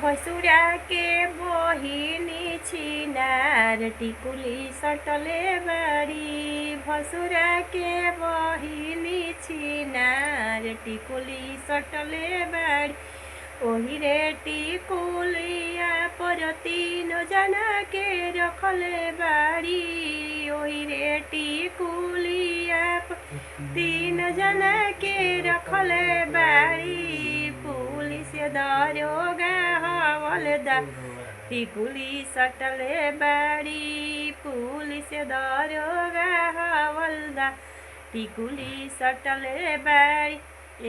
भसुरा के बहिनी छिनार टिकुली सटले बाड़ी। भसुरा के बहिनी छिनार टिकुली सटले बाड़ी। ओही रे टिकुलिया पर तीन जना के रखले बाड़ी। ओही रे टिकुलिया पर तीन जना के रखले बाड़ी। पुलिस दरोगा हवलदार टिकुली सटले बाड़ी। पुलिस दरोगा हवलदार टिकुली सटले बाड़ी।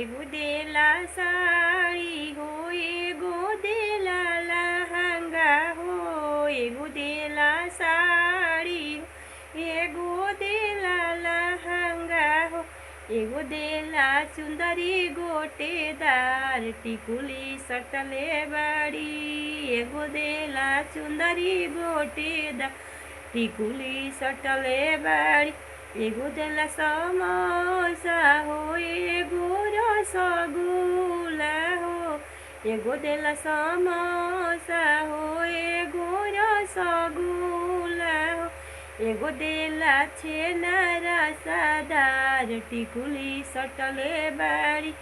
एगो देला साड़ी हो, एगो देला लहंगा हो। एगो देला साड़ी हो, एगो देला लहंगा हो। एगो देला चुंदरी गोटेदार टिकुली सटले बाड़ी। एगो देला चुंदरी गोटेदार टिकुली सटले बाड़ी। एगो देला समोसा हो, एगो रसगुल्ला हो। एगो देला समोसा हो, एगो रसगुल्ला हो। एगो देला छेना रसदार टिकुली सटले बाड़ी।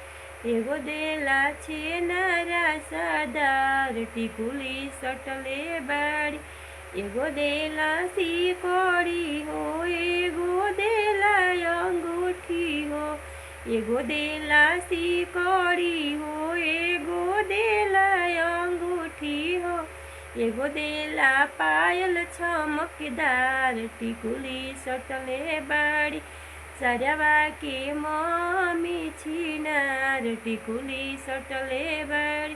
एगो देला छेना रसदार टिकुली सटले बाड़ी। एगो देला सिकड़ी हो, एगो देला अंगूठी हो। एगो देला सिकड़ी हो, एगो देला अंगूठी हो। एगो देला पायल चमकदार टिकुली सटले बाड़ी। सरवा के मम्मी छिनार टिकुली सटले बाड़ी।